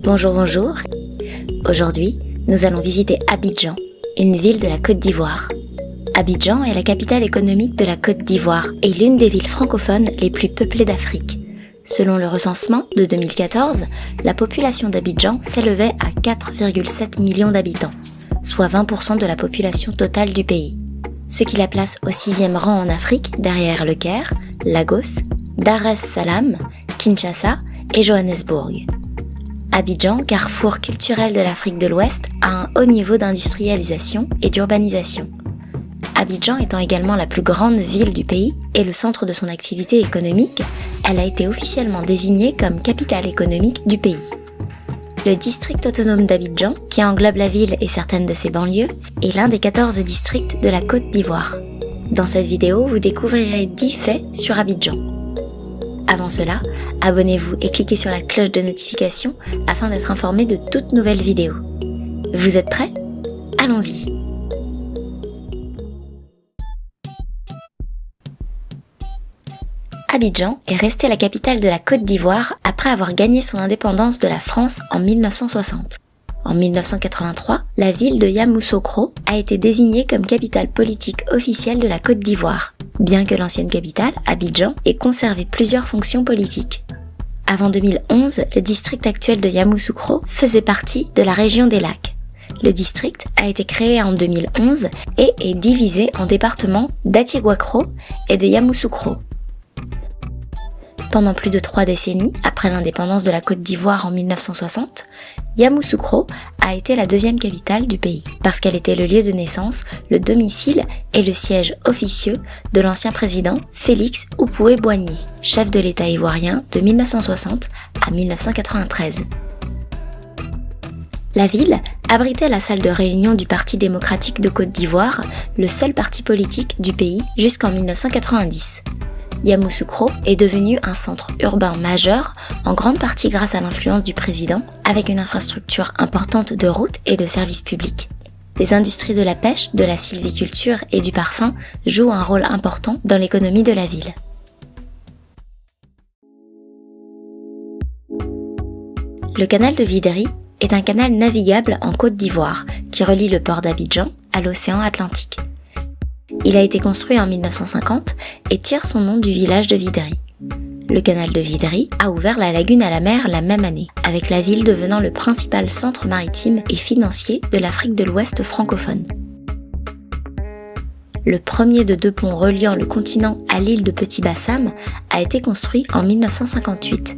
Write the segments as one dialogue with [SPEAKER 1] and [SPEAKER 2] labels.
[SPEAKER 1] Bonjour. Aujourd'hui, nous allons visiter Abidjan, une ville de la Côte d'Ivoire. Abidjan est la capitale économique de la Côte d'Ivoire et l'une des villes francophones les plus peuplées d'Afrique. Selon le recensement de 2014, la population d'Abidjan s'élevait à 4,7 millions d'habitants, soit 20% de la population totale du pays. Ce qui la place au 6e rang en Afrique derrière le Caire, Lagos, Dar es Salaam, Kinshasa et Johannesburg. Abidjan, carrefour culturel de l'Afrique de l'Ouest, a un haut niveau d'industrialisation et d'urbanisation. Abidjan étant également la plus grande ville du pays et le centre de son activité économique, elle a été officiellement désignée comme capitale économique du pays. Le district autonome d'Abidjan, qui englobe la ville et certaines de ses banlieues, est l'un des 14 districts de la Côte d'Ivoire. Dans cette vidéo, vous découvrirez 10 faits sur Abidjan. Avant cela, abonnez-vous et cliquez sur la cloche de notification afin d'être informé de toutes nouvelles vidéos. Vous êtes prêts ? Allons-y ! Abidjan est restée la capitale de la Côte d'Ivoire après avoir gagné son indépendance de la France en 1960. En 1983, la ville de Yamoussoukro a été désignée comme capitale politique officielle de la Côte d'Ivoire, bien que l'ancienne capitale, Abidjan, ait conservé plusieurs fonctions politiques. Avant 2011, le district actuel de Yamoussoukro faisait partie de la région des Lacs. Le district a été créé en 2011 et est divisé en départements d'Atiéguakro et de Yamoussoukro. Pendant plus de 3 décennies, après l'indépendance de la Côte d'Ivoire en 1960, Yamoussoukro a été la deuxième capitale du pays, parce qu'elle était le lieu de naissance, le domicile et le siège officieux de l'ancien président Félix Houphouët-Boigny, chef de l'État ivoirien de 1960 à 1993. La ville abritait la salle de réunion du Parti démocratique de Côte d'Ivoire, le seul parti politique du pays jusqu'en 1990. Yamoussoukro est devenu un centre urbain majeur, en grande partie grâce à l'influence du président, avec une infrastructure importante de routes et de services publics. Les industries de la pêche, de la sylviculture et du parfum jouent un rôle important dans l'économie de la ville. Le canal de Videri est un canal navigable en Côte d'Ivoire qui relie le port d'Abidjan à l'océan Atlantique. Il a été construit en 1950 et tire son nom du village de Videri. Le canal de Videri a ouvert la lagune à la mer la même année, avec la ville devenant le principal centre maritime et financier de l'Afrique de l'Ouest francophone. Le premier de 2 ponts reliant le continent à l'île de Petit-Bassam a été construit en 1958.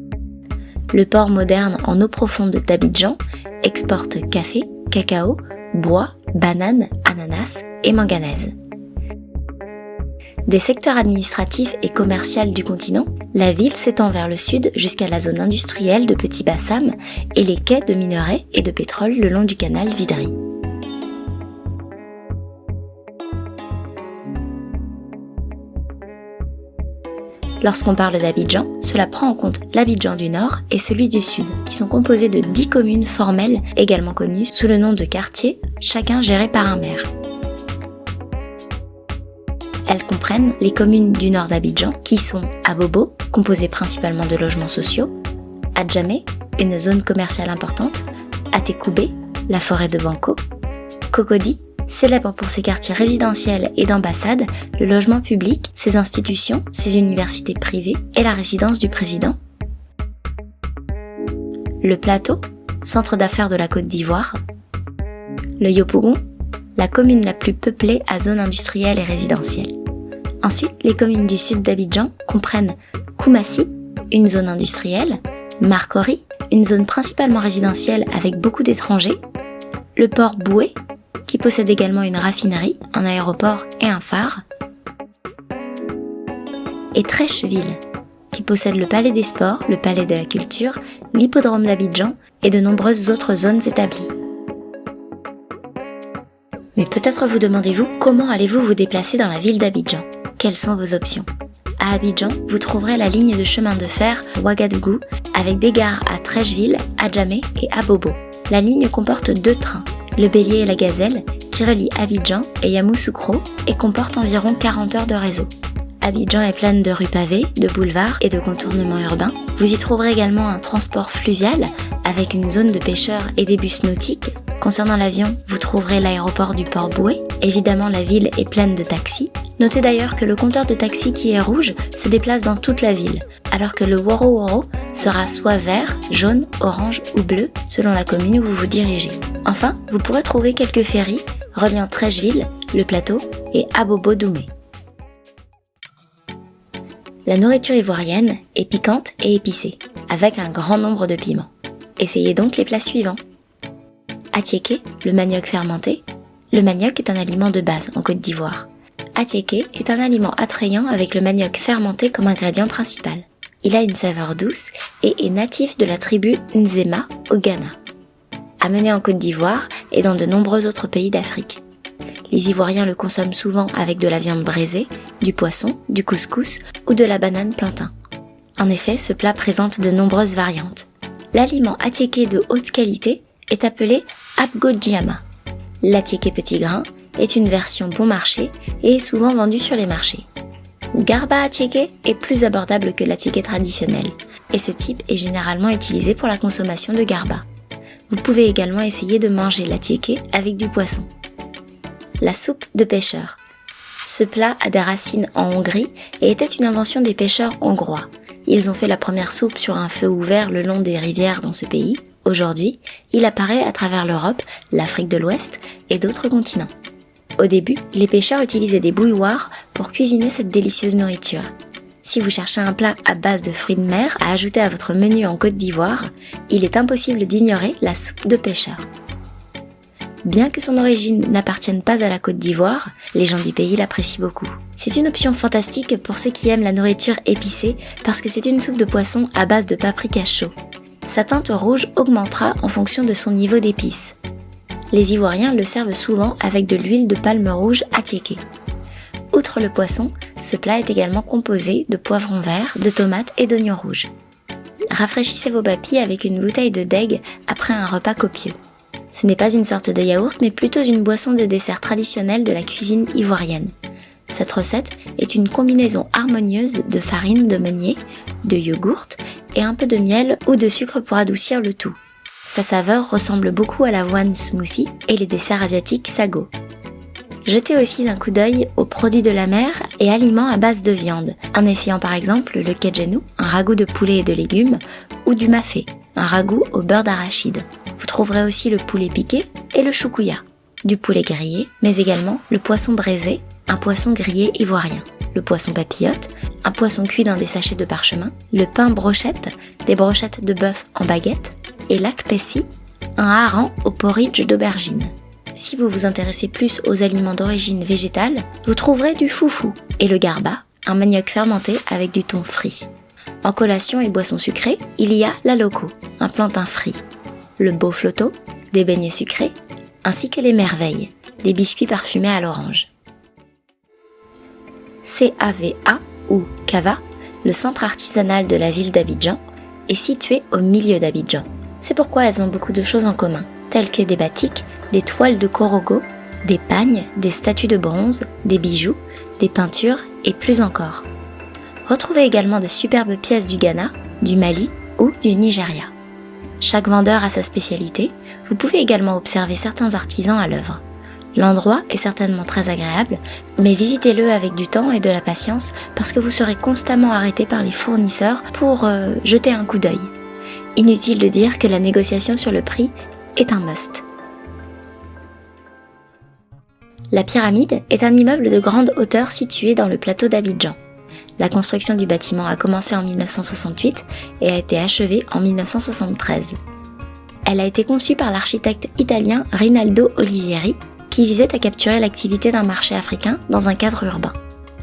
[SPEAKER 1] Le port moderne en eau profonde d'Abidjan exporte café, cacao, bois, bananes, ananas et manganèse. Des secteurs administratifs et commerciaux du continent, la ville s'étend vers le sud jusqu'à la zone industrielle de Petit-Bassam et les quais de minerais et de pétrole le long du canal Videri. Lorsqu'on parle d'Abidjan, cela prend en compte l'Abidjan du Nord et celui du Sud, qui sont composés de 10 communes formelles, également connues sous le nom de quartiers, chacun géré par un maire. Elles comprennent les communes du nord d'Abidjan, qui sont Abobo, composée principalement de logements sociaux, Adjamé, une zone commerciale importante, Atekoubé, la forêt de Banco, Cocody, célèbre pour ses quartiers résidentiels et d'ambassades, le logement public, ses institutions, ses universités privées et la résidence du président, le Plateau, centre d'affaires de la Côte d'Ivoire, le Yopougon, la commune la plus peuplée à zone industrielle et résidentielle. Ensuite, les communes du sud d'Abidjan comprennent Koumassi, une zone industrielle, Marcory, une zone principalement résidentielle avec beaucoup d'étrangers, le port Boué, qui possède également une raffinerie, un aéroport et un phare, et Trècheville, qui possède le palais des sports, le palais de la culture, l'hippodrome d'Abidjan et de nombreuses autres zones établies. Mais peut-être vous demandez-vous comment allez-vous vous déplacer dans la ville d'Abidjan ? Quelles sont vos options ? À Abidjan, vous trouverez la ligne de chemin de fer Ouagadougou avec des gares à Trècheville, Adjamé et Abobo. La ligne comporte 2 trains, le Bélier et la Gazelle, qui relient Abidjan et Yamoussoukro et comporte environ 40 heures de réseau. Abidjan est pleine de rues pavées, de boulevards et de contournements urbains. Vous y trouverez également un transport fluvial avec une zone de pêcheurs et des bus nautiques. Concernant l'avion, vous trouverez l'aéroport du Port Boué. Évidemment, la ville est pleine de taxis. Notez d'ailleurs que le compteur de taxis qui est rouge se déplace dans toute la ville, alors que le Woro Woro sera soit vert, jaune, orange ou bleu, selon la commune où vous vous dirigez. Enfin, vous pourrez trouver quelques ferries reliant Treichville, le plateau et Abobo Doumé. La nourriture ivoirienne est piquante et épicée, avec un grand nombre de piments. Essayez donc les plats suivants. Atiéké, le manioc fermenté. Le manioc est un aliment de base en Côte d'Ivoire. Atiéké est un aliment attrayant avec le manioc fermenté comme ingrédient principal. Il a une saveur douce et est natif de la tribu Nzema au Ghana. Amené en Côte d'Ivoire et dans de nombreux autres pays d'Afrique. Les Ivoiriens le consomment souvent avec de la viande braisée, du poisson, du couscous ou de la banane plantain. En effet, ce plat présente de nombreuses variantes. L'aliment atiéké de haute qualité est appelé abgodjiama. L'atiéké petit grain est une version bon marché et est souvent vendu sur les marchés. Garba atiéké est plus abordable que l'atiéké traditionnel et ce type est généralement utilisé pour la consommation de garba. Vous pouvez également essayer de manger l'atiéké avec du poisson. La soupe de pêcheurs. Ce plat a des racines en Hongrie et était une invention des pêcheurs hongrois. Ils ont fait la première soupe sur un feu ouvert le long des rivières dans ce pays. Aujourd'hui, il apparaît à travers l'Europe, l'Afrique de l'Ouest et d'autres continents. Au début, les pêcheurs utilisaient des bouilloires pour cuisiner cette délicieuse nourriture. Si vous cherchez un plat à base de fruits de mer à ajouter à votre menu en Côte d'Ivoire, il est impossible d'ignorer la soupe de pêcheurs. Bien que son origine n'appartienne pas à la Côte d'Ivoire, les gens du pays l'apprécient beaucoup. C'est une option fantastique pour ceux qui aiment la nourriture épicée parce que c'est une soupe de poisson à base de paprika chaud. Sa teinte rouge augmentera en fonction de son niveau d'épices. Les Ivoiriens le servent souvent avec de l'huile de palme rouge atiéké. Outre le poisson, ce plat est également composé de poivrons verts, de tomates et d'oignons rouges. Rafraîchissez vos papilles avec une bouteille de deg après un repas copieux. Ce n'est pas une sorte de yaourt, mais plutôt une boisson de dessert traditionnelle de la cuisine ivoirienne. Cette recette est une combinaison harmonieuse de farine de meunier, de yogourt et un peu de miel ou de sucre pour adoucir le tout. Sa saveur ressemble beaucoup à l'avoine smoothie et les desserts asiatiques sago. Jetez aussi un coup d'œil aux produits de la mer et aliments à base de viande, en essayant par exemple le kedjenou, un ragoût de poulet et de légumes, ou du mafé, un ragoût au beurre d'arachide. Vous trouverez aussi le poulet piqué et le choukouya, du poulet grillé, mais également le poisson braisé, un poisson grillé ivoirien, le poisson papillote, un poisson cuit dans des sachets de parchemin, le pain brochette, des brochettes de bœuf en baguette, et l'akpessi, un hareng au porridge d'aubergine. Si vous vous intéressez plus aux aliments d'origine végétale, vous trouverez du foufou et le garba, un manioc fermenté avec du thon frit. En collation et boisson sucrée, il y a la loco, un plantain frit, le bofloto, des beignets sucrés, ainsi que les merveilles, des biscuits parfumés à l'orange. CAVA ou Cava, le centre artisanal de la ville d'Abidjan, est situé au milieu d'Abidjan. C'est pourquoi elles ont beaucoup de choses en commun, telles que des batiks, des toiles de korogo, des pagnes, des statues de bronze, des bijoux, des peintures et plus encore. Retrouvez également de superbes pièces du Ghana, du Mali ou du Nigeria. Chaque vendeur a sa spécialité, vous pouvez également observer certains artisans à l'œuvre. L'endroit est certainement très agréable, mais visitez-le avec du temps et de la patience parce que vous serez constamment arrêté par les fournisseurs pour jeter un coup d'œil. Inutile de dire que la négociation sur le prix est un must. La pyramide est un immeuble de grande hauteur situé dans le plateau d'Abidjan. La construction du bâtiment a commencé en 1968 et a été achevée en 1973. Elle a été conçue par l'architecte italien Rinaldo Olivieri, qui visait à capturer l'activité d'un marché africain dans un cadre urbain.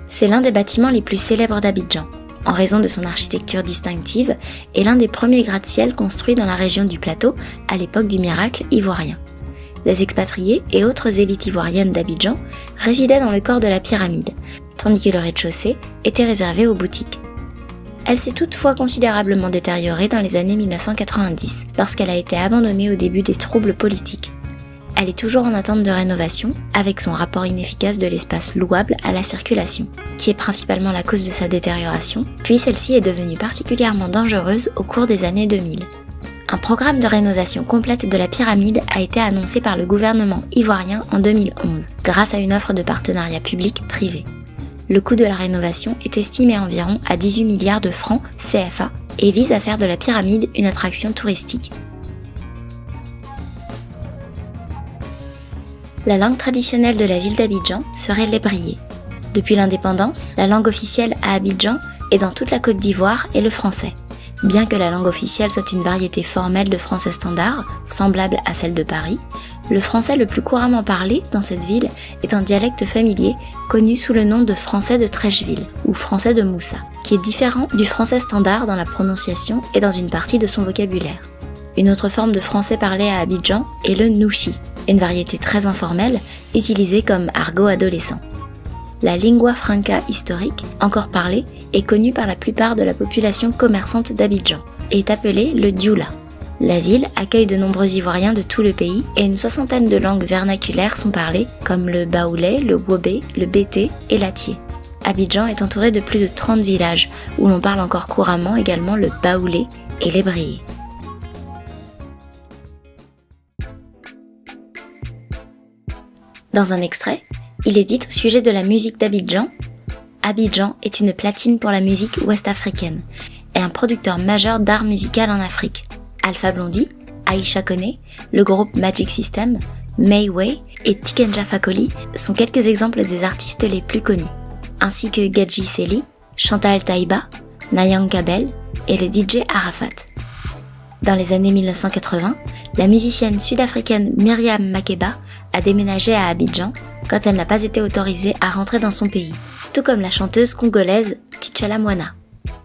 [SPEAKER 1] C'est l'un des bâtiments les plus célèbres d'Abidjan, en raison de son architecture distinctive et l'un des premiers gratte-ciel construits dans la région du plateau à l'époque du miracle ivoirien. Les expatriés et autres élites ivoiriennes d'Abidjan résidaient dans le corps de la pyramide, tandis que le rez-de-chaussée était réservé aux boutiques. Elle s'est toutefois considérablement détériorée dans les années 1990, lorsqu'elle a été abandonnée au début des troubles politiques. Elle est toujours en attente de rénovation, avec son rapport inefficace de l'espace louable à la circulation, qui est principalement la cause de sa détérioration, puis celle-ci est devenue particulièrement dangereuse au cours des années 2000. Un programme de rénovation complète de la pyramide a été annoncé par le gouvernement ivoirien en 2011, grâce à une offre de partenariat public-privé. Le coût de la rénovation est estimé environ à 18 milliards de francs CFA et vise à faire de la pyramide une attraction touristique. La langue traditionnelle de la ville d'Abidjan serait l'ébrié. Depuis l'indépendance, la langue officielle à Abidjan et dans toute la Côte d'Ivoire est le français. Bien que la langue officielle soit une variété formelle de français standard, semblable à celle de Paris, le français le plus couramment parlé dans cette ville est un dialecte familier connu sous le nom de français de Trècheville ou français de Moussa, qui est différent du français standard dans la prononciation et dans une partie de son vocabulaire. Une autre forme de français parlé à Abidjan est le nouchi, une variété très informelle utilisée comme argot adolescent. La lingua franca historique, encore parlée, est connue par la plupart de la population commerçante d'Abidjan et est appelée le dioula. La ville accueille de nombreux Ivoiriens de tout le pays et une soixantaine de langues vernaculaires sont parlées comme le baoulé, le wobé, le bété et l'atié. Abidjan est entouré de plus de 30 villages où l'on parle encore couramment également le baoulé et l'ébrié. Dans un extrait, il est dit au sujet de la musique d'Abidjan: Abidjan est une platine pour la musique ouest-africaine et un producteur majeur d'art musical en Afrique. Alpha Blondy, Aïcha Koné, le groupe Magic System, Mayway et Tikenja Fakoly sont quelques exemples des artistes les plus connus, ainsi que Gadji Seli, Chantal Taïba, Nayang Kabel et le DJ Arafat. Dans les années 1980, la musicienne sud-africaine Myriam Makeba a déménagé à Abidjan quand elle n'a pas été autorisée à rentrer dans son pays, tout comme la chanteuse congolaise Tichala Mwana.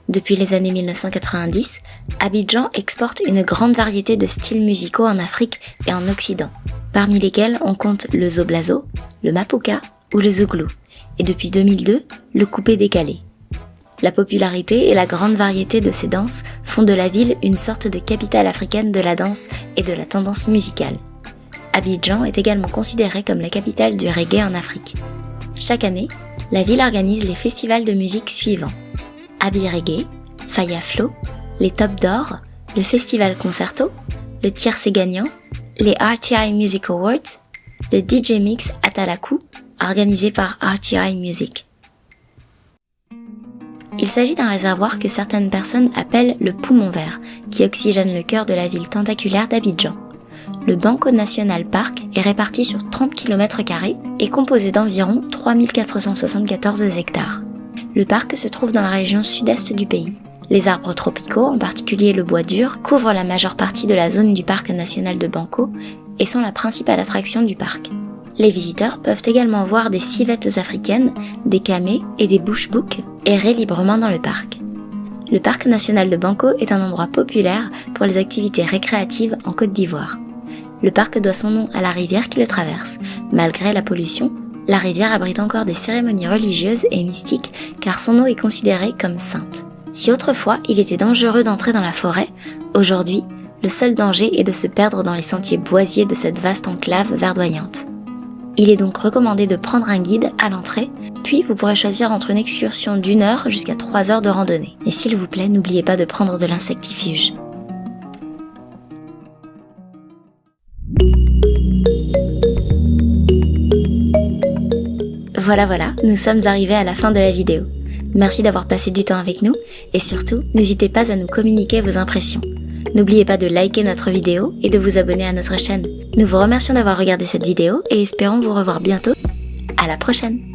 [SPEAKER 1] Depuis les années 1990, Abidjan exporte une grande variété de styles musicaux en Afrique et en Occident, parmi lesquels on compte le zoblazo, le mapuka ou le zouglou, et depuis 2002, le coupé-décalé. La popularité et la grande variété de ces danses font de la ville une sorte de capitale africaine de la danse et de la tendance musicale. Abidjan est également considérée comme la capitale du reggae en Afrique. Chaque année, la ville organise les festivals de musique suivants: Abi Reggae, Faya Flow, les Top d'Or, le Festival Concerto, le Tiercé Gagnant, les RTI Music Awards, le DJ Mix Atalaku, organisé par RTI Music. Il s'agit d'un réservoir que certaines personnes appellent le poumon vert, qui oxygène le cœur de la ville tentaculaire d'Abidjan. Le Banco National Park est réparti sur 30 km² et composé d'environ 3474 hectares. Le parc se trouve dans la région sud-est du pays. Les arbres tropicaux, en particulier le bois dur, couvrent la majeure partie de la zone du parc national de Banco et sont la principale attraction du parc. Les visiteurs peuvent également voir des civettes africaines, des camés et des bushbooks errer librement dans le parc. Le parc national de Banco est un endroit populaire pour les activités récréatives en Côte d'Ivoire. Le parc doit son nom à la rivière qui le traverse. Malgré la pollution, la rivière abrite encore des cérémonies religieuses et mystiques car son eau est considérée comme sainte. Si autrefois il était dangereux d'entrer dans la forêt, aujourd'hui, le seul danger est de se perdre dans les sentiers boisiers de cette vaste enclave verdoyante. Il est donc recommandé de prendre un guide à l'entrée, puis vous pourrez choisir entre une excursion d'1 heure jusqu'à 3 heures de randonnée. Et s'il vous plaît, n'oubliez pas de prendre de l'insectifuge. Voilà, nous sommes arrivés à la fin de la vidéo. Merci d'avoir passé du temps avec nous, et surtout, n'hésitez pas à nous communiquer vos impressions. N'oubliez pas de liker notre vidéo et de vous abonner à notre chaîne. Nous vous remercions d'avoir regardé cette vidéo et espérons vous revoir bientôt. À la prochaine!